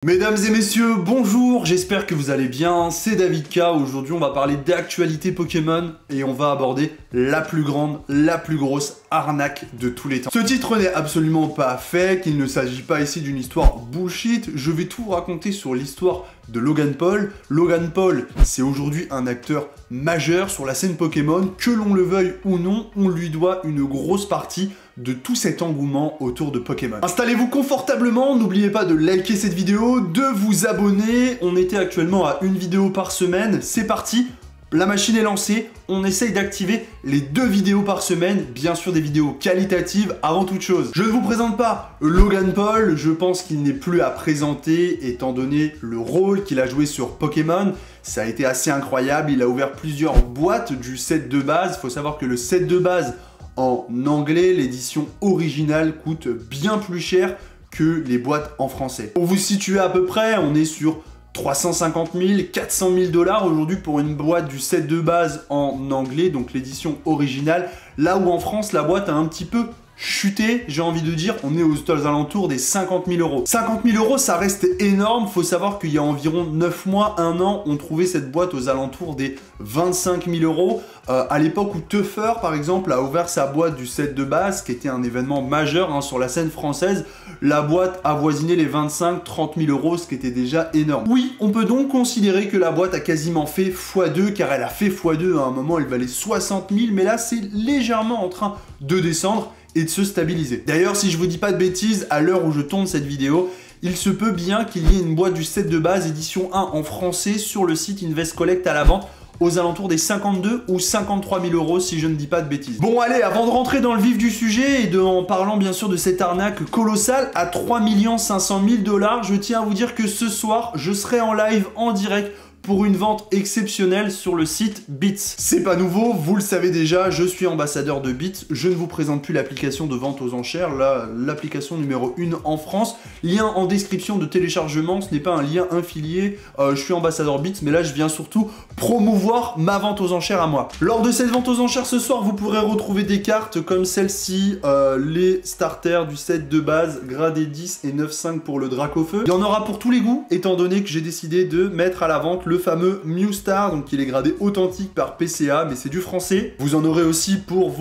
Mesdames et messieurs, bonjour, j'espère que vous allez bien, c'est David K. Aujourd'hui on va parler d'actualité Pokémon et on va aborder la plus grande, la plus grosse arnaque de tous les temps. Ce titre n'est absolument pas fake, il ne s'agit pas ici d'une histoire bullshit, je vais tout vous raconter sur l'histoire de Logan Paul. Logan Paul, c'est aujourd'hui un acteur majeur sur la scène Pokémon, que l'on le veuille ou non, on lui doit une grosse partie de tout cet engouement autour de Pokémon. Installez-vous confortablement, n'oubliez pas de liker cette vidéo, de vous abonner, on était actuellement à une vidéo par semaine, c'est parti, la machine est lancée, on essaye d'activer les 2 vidéos par semaine, bien sûr des vidéos qualitatives avant toute chose. Je ne vous présente pas Logan Paul, je pense qu'il n'est plus à présenter étant donné le rôle qu'il a joué sur Pokémon. Ça a été assez incroyable, il a ouvert plusieurs boîtes du set de base, il faut savoir que le set de base en anglais, l'édition originale coûte bien plus cher que les boîtes en français. Pour vous situer à peu près, on est sur 350 000, 400 000 $, aujourd'hui pour une boîte du set de base en anglais, donc l'édition originale, là où en France la boîte a un petit peu chuté, j'ai envie de dire, on est aux alentours des 50 000 €. 50 000 €, ça reste énorme, faut savoir qu'il y a environ 9 mois, 1 an, on trouvait cette boîte aux alentours des 25 000 €. À l'époque où Tuffer, par exemple, a ouvert sa boîte du set de base, qui était un événement majeur sur la scène française, la boîte avoisinait les 25-30 000 €, ce qui était déjà énorme. Oui, on peut donc considérer que la boîte a quasiment fait x2, car elle a fait x2, à un moment elle valait 60 000, mais là c'est légèrement en train de descendre et de se stabiliser. D'ailleurs, si je vous dis pas de bêtises, à l'heure où je tourne cette vidéo, il se peut bien qu'il y ait une boîte du set de base édition 1 en français sur le site Invest Collect à la vente aux alentours des 52 ou 53 000 € si je ne dis pas de bêtises. Bon allez, avant de rentrer dans le vif du sujet et en parlant bien sûr de cette arnaque colossale à 3 500 000 $, je tiens à vous dire que ce soir, je serai en live en direct pour une vente exceptionnelle sur le site Beats. C'est pas nouveau, vous le savez déjà, je suis ambassadeur de Beats, je ne vous présente plus l'application de vente aux enchères, l'application numéro 1 en France, lien en description de téléchargement, ce n'est pas un lien affilié, je suis ambassadeur Beats, mais là je viens surtout promouvoir ma vente aux enchères à moi. Lors de cette vente aux enchères ce soir, vous pourrez retrouver des cartes comme celle-ci, les starters du set de base, gradé 10 et 9,5 pour le Dracofeu. Il y en aura pour tous les goûts, étant donné que j'ai décidé de mettre à la vente le fameux Mewstar, donc il est gradé authentique par PCA, mais c'est du français. Vous en aurez aussi pour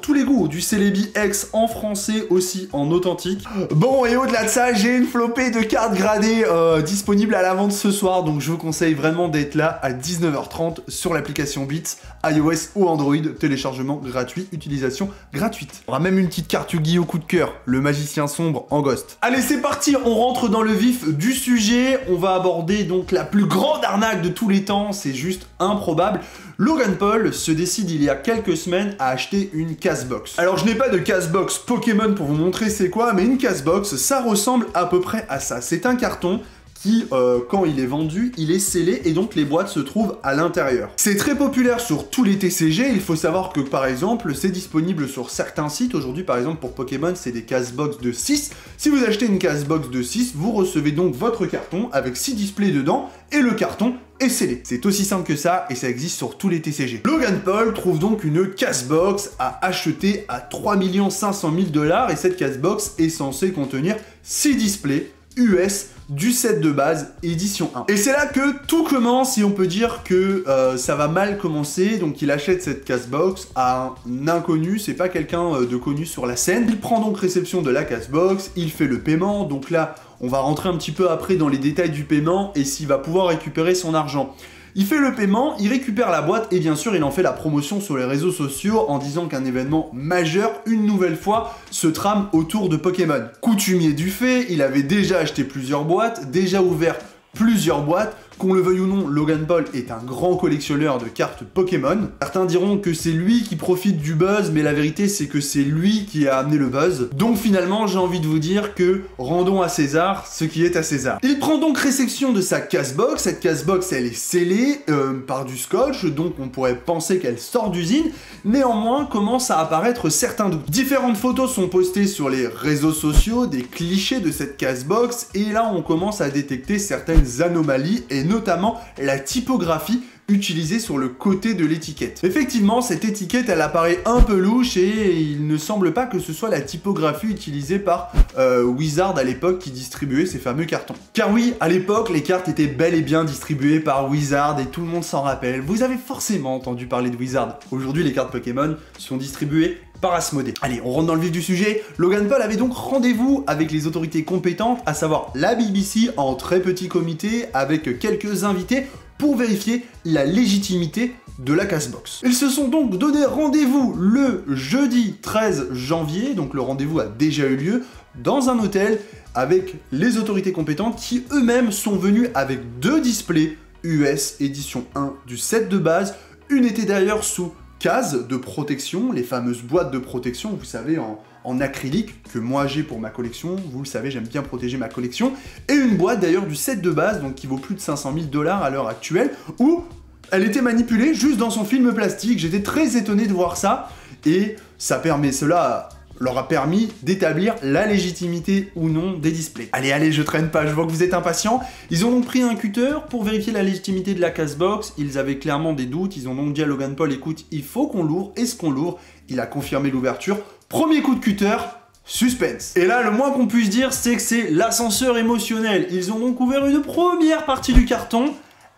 tous les goûts, du Celebi X en français, aussi en authentique. Bon, et au-delà de ça, j'ai une flopée de cartes gradées disponibles à la vente ce soir, donc je vous conseille vraiment d'être là à 19h30 sur l'application Beats, iOS ou Android, téléchargement gratuit, utilisation gratuite. On aura même une petite carte Yu-Gi-Oh coup de cœur, le magicien sombre en Ghost. Allez, c'est parti, on rentre dans le vif du sujet, on va aborder donc la plus grande arnaque de tous les temps, c'est juste improbable. Logan Paul se décide il y a quelques semaines à acheter une Castbox. Alors je n'ai pas de Castbox Pokémon pour vous montrer c'est quoi, mais une Castbox, ça ressemble à peu près à ça. C'est un carton qui, quand il est vendu, il est scellé et donc les boîtes se trouvent à l'intérieur. C'est très populaire sur tous les TCG, il faut savoir que par exemple, c'est disponible sur certains sites. Aujourd'hui par exemple pour Pokémon, c'est des Castbox de 6. Si vous achetez une Castbox de 6, vous recevez donc votre carton avec 6 displays dedans et le carton est scellé. C'est aussi simple que ça et ça existe sur tous les TCG. Logan Paul trouve donc une Castbox à acheter à 3 500 000 $ et cette Castbox est censée contenir 6 displays US du set de base édition 1. Et c'est là que tout commence et on peut dire que ça va mal commencer. Donc il achète cette Castbox à un inconnu, c'est pas quelqu'un de connu sur la scène. Il prend donc réception de la Castbox, il fait le paiement, donc là on va rentrer un petit peu après dans les détails du paiement et s'il va pouvoir récupérer son argent. Il fait le paiement, il récupère la boîte et bien sûr il en fait la promotion sur les réseaux sociaux en disant qu'un événement majeur, une nouvelle fois, se trame autour de Pokémon. Coutumier du fait, il avait déjà acheté plusieurs boîtes, déjà ouvert plusieurs boîtes. Qu'on le veuille ou non, Logan Paul est un grand collectionneur de cartes Pokémon. Certains diront que c'est lui qui profite du buzz, mais la vérité c'est que c'est lui qui a amené le buzz. Donc finalement, j'ai envie de vous dire que rendons à César ce qui est à César. Il prend donc réception de sa Castbox. Cette Castbox, elle est scellée par du scotch, donc on pourrait penser qu'elle sort d'usine. Néanmoins, commencent à apparaître certains doutes. Différentes photos sont postées sur les réseaux sociaux, des clichés de cette Castbox, et là on commence à détecter certaines anomalies et notamment la typographie utilisée sur le côté de l'étiquette. Effectivement, cette étiquette, elle apparaît un peu louche et il ne semble pas que ce soit la typographie utilisée par Wizard à l'époque qui distribuait ces fameux cartons. Car oui, à l'époque, les cartes étaient bel et bien distribuées par Wizard et tout le monde s'en rappelle. Vous avez forcément entendu parler de Wizard. Aujourd'hui, les cartes Pokémon sont distribuées par Asmodée. Allez, on rentre dans le vif du sujet. Logan Paul avait donc rendez-vous avec les autorités compétentes, à savoir la BBC en très petit comité avec quelques invités pour vérifier la légitimité de la Castbox. Ils se sont donc donné rendez-vous le jeudi 13 janvier, donc le rendez-vous a déjà eu lieu, dans un hôtel avec les autorités compétentes qui eux-mêmes sont venus avec 2 displays US édition 1 du set de base. Une était d'ailleurs sous case de protection, les fameuses boîtes de protection, vous savez, en acrylique, que moi j'ai pour ma collection, vous le savez, j'aime bien protéger ma collection, et une boîte d'ailleurs du set de base, donc qui vaut plus de 500 000 $ à l'heure actuelle, où elle était manipulée juste dans son film plastique. J'étais très étonné de voir ça, et cela leur a permis d'établir la légitimité ou non des displays. Allez, je traîne pas, je vois que vous êtes impatients. Ils ont donc pris un cutter pour vérifier la légitimité de la Castbox. Ils avaient clairement des doutes, ils ont donc dit à Logan Paul, écoute, il faut qu'on l'ouvre, est-ce qu'on l'ouvre? Il a confirmé l'ouverture. Premier coup de cutter, suspense. Et là, le moins qu'on puisse dire, c'est que c'est l'ascenseur émotionnel. Ils ont donc ouvert une première partie du carton.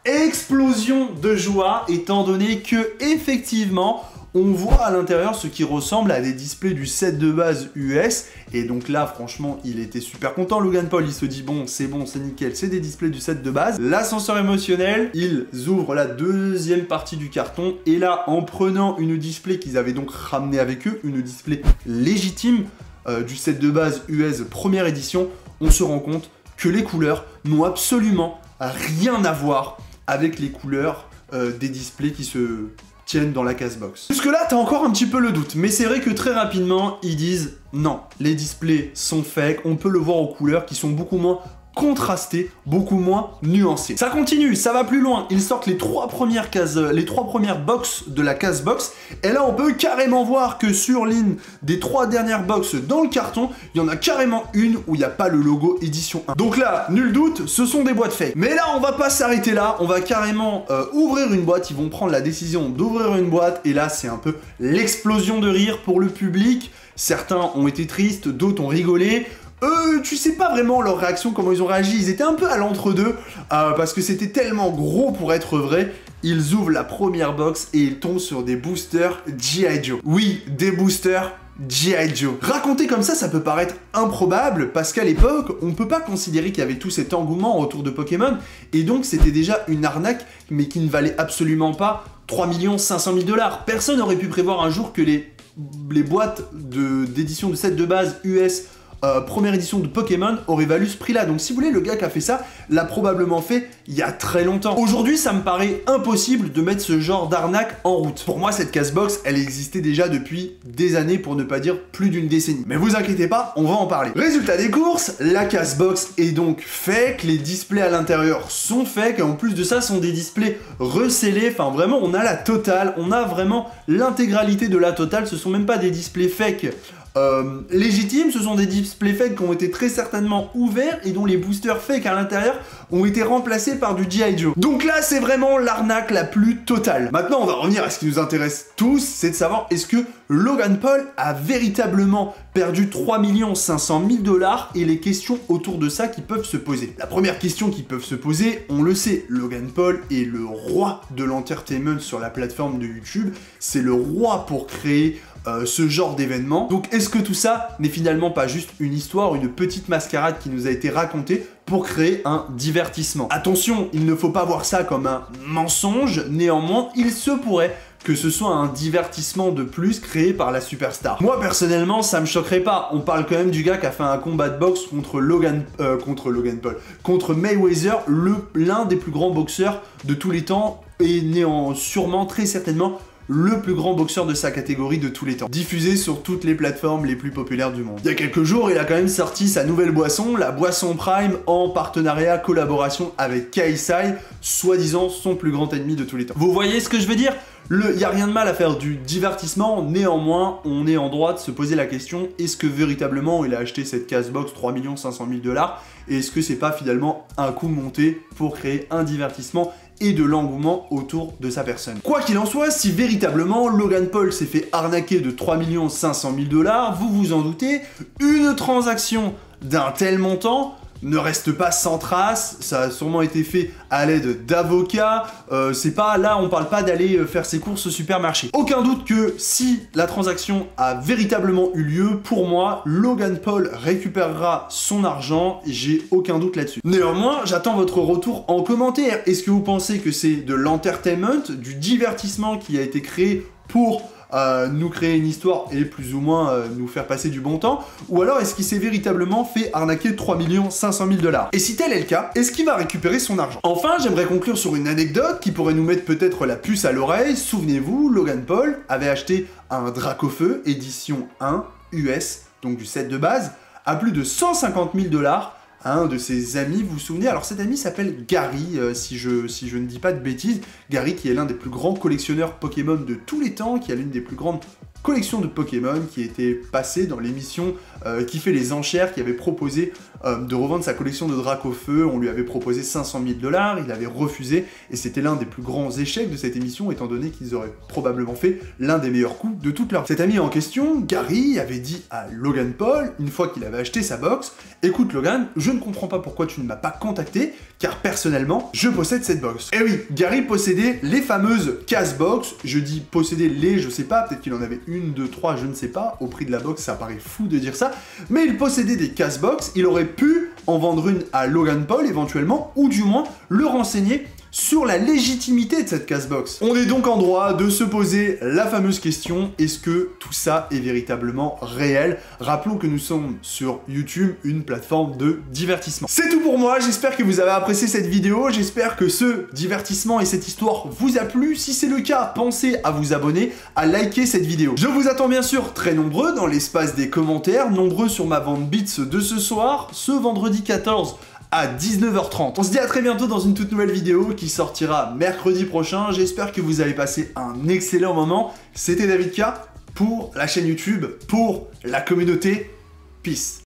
Explosion de joie, étant donné que, effectivement, on voit à l'intérieur ce qui ressemble à des displays du set de base US. Et donc là, franchement, il était super content, Logan Paul. Il se dit, bon, c'est nickel, c'est des displays du set de base. L'ascenseur émotionnel, ils ouvrent la deuxième partie du carton. Et là, en prenant une display qu'ils avaient donc ramené avec eux, une display légitime du set de base US première édition, on se rend compte que les couleurs n'ont absolument rien à voir avec les couleurs des displays qui se tiennent dans la Castbox. Jusque là, t'as encore un petit peu le doute, mais c'est vrai que très rapidement, ils disent non, les displays sont fake, on peut le voir aux couleurs qui sont beaucoup moins contrastées, beaucoup moins nuancées. Ça continue, ça va plus loin, ils sortent les trois premières box de la Castbox, et là on peut carrément voir que sur l'une des 3 dernières box dans le carton, il y en a carrément une où il n'y a pas le logo édition 1. Donc là, nul doute, ce sont des boîtes fake. Mais là, on va pas s'arrêter là, on va carrément ouvrir une boîte, ils vont prendre la décision d'ouvrir une boîte, et là c'est un peu l'explosion de rire pour le public. Certains ont été tristes, d'autres ont rigolé. Tu sais pas vraiment leur réaction, comment ils ont réagi, ils étaient un peu à l'entre-deux, parce que c'était tellement gros pour être vrai. Ils ouvrent la première box et ils tombent sur des boosters G.I. Joe. Oui, des boosters G.I. Joe. Raconté comme ça peut paraître improbable, parce qu'à l'époque, on peut pas considérer qu'il y avait tout cet engouement autour de Pokémon, et donc c'était déjà une arnaque, mais qui ne valait absolument pas 3 500 000 $. Personne n'aurait pu prévoir un jour que les boîtes d'édition de set de base US première édition de Pokémon aurait valu ce prix-là. Donc si vous voulez, le gars qui a fait ça l'a probablement fait il y a très longtemps. Aujourd'hui, ça me paraît impossible de mettre ce genre d'arnaque en route. Pour moi, cette Castbox, elle existait déjà depuis des années, pour ne pas dire plus d'une décennie. Mais vous inquiétez pas, on va en parler. Résultat des courses, la Castbox est donc fake, les displays à l'intérieur sont fake, et en plus de ça, sont des displays recellés. Enfin vraiment, on a la totale, on a vraiment l'intégralité de la totale. Ce sont même pas des displays fake légitimes, ce sont des displays fake qui ont été très certainement ouverts et dont les boosters fake à l'intérieur ont été remplacés par du G.I. Joe. Donc là, c'est vraiment l'arnaque la plus totale. Maintenant, on va revenir à ce qui nous intéresse tous, c'est de savoir est-ce que Logan Paul a véritablement perdu 3 500 000 $, et les questions autour de ça qui peuvent se poser. La première question qui peut se poser, on le sait, Logan Paul est le roi de l'entertainment sur la plateforme de YouTube, c'est le roi pour créer ce genre d'événement. Donc est-ce que tout ça n'est finalement pas juste une histoire, une petite mascarade qui nous a été racontée pour créer un divertissement? Attention, il ne faut pas voir ça comme un mensonge, néanmoins, il se pourrait que ce soit un divertissement de plus créé par la superstar. Moi personnellement, ça me choquerait pas. On parle quand même du gars qui a fait un combat de boxe contre Mayweather, l'un des plus grands boxeurs de tous les temps, et sûrement très certainement le plus grand boxeur de sa catégorie de tous les temps. Diffusé sur toutes les plateformes les plus populaires du monde. Il y a quelques jours, il a quand même sorti sa nouvelle boisson, la boisson Prime, en partenariat, collaboration avec KSI, soi-disant son plus grand ennemi de tous les temps. Vous voyez ce que je veux dire? Il n'y a rien de mal à faire du divertissement, néanmoins, on est en droit de se poser la question, est-ce que véritablement il a acheté cette Castbox 3 500 000 $, et est-ce que c'est pas finalement un coup monté pour créer un divertissement et de l'engouement autour de sa personne. Quoi qu'il en soit, si véritablement Logan Paul s'est fait arnaquer de 3 500 000 $, vous vous en doutez, une transaction d'un tel montant ne reste pas sans trace, ça a sûrement été fait à l'aide d'avocats, c'est pas là, on parle pas d'aller faire ses courses au supermarché. Aucun doute que si la transaction a véritablement eu lieu, pour moi, Logan Paul récupérera son argent, j'ai aucun doute là-dessus. Néanmoins, j'attends votre retour en commentaire. Est-ce que vous pensez que c'est de l'entertainment, du divertissement qui a été créé pour nous créer une histoire et plus ou moins nous faire passer du bon temps, ou alors est-ce qu'il s'est véritablement fait arnaquer 3 500 000 $? Et si tel est le cas, est-ce qu'il va récupérer son argent? Enfin, j'aimerais conclure sur une anecdote qui pourrait nous mettre peut-être la puce à l'oreille. Souvenez-vous, Logan Paul avait acheté un Dracofeu édition 1 US, donc du set de base, à plus de 150 000 $ à un de ses amis, vous vous souvenez? Alors cet ami s'appelle Gary, si je ne dis pas de bêtises. Gary qui est l'un des plus grands collectionneurs Pokémon de tous les temps, qui a l'une des plus grandes collections de Pokémon, qui était passé dans l'émission qui fait les enchères, qui avait proposé de revendre sa collection de Dracofeu. On lui avait proposé 500 000 $, il avait refusé, et c'était l'un des plus grands échecs de cette émission, étant donné qu'ils auraient probablement fait l'un des meilleurs coups de toute leur vie. Cet ami en question, Gary, avait dit à Logan Paul, une fois qu'il avait acheté sa box, « Écoute Logan, je ne comprends pas pourquoi tu ne m'as pas contacté, car personnellement, je possède cette box. » Et oui, Gary possédait les fameuses casse-box, je dis posséder les, je sais pas, peut-être qu'il en avait une, deux, trois, je ne sais pas, au prix de la box, ça paraît fou de dire ça, mais il possédait des casse-box, il aurait pu en vendre une à Logan Paul éventuellement, ou du moins le renseigner sur la légitimité de cette casse-box. On est donc en droit de se poser la fameuse question, est-ce que tout ça est véritablement réel? Rappelons que nous sommes sur YouTube, une plateforme de divertissement. C'est tout pour moi, j'espère que vous avez apprécié cette vidéo, j'espère que ce divertissement et cette histoire vous a plu. Si c'est le cas, pensez à vous abonner, à liker cette vidéo. Je vous attends bien sûr très nombreux dans l'espace des commentaires, nombreux sur ma vente Beats de ce soir, ce vendredi 14 à 19h30. On se dit à très bientôt dans une toute nouvelle vidéo qui sortira mercredi prochain. J'espère que vous avez passé un excellent moment. C'était David K pour la chaîne YouTube, pour la communauté. Peace.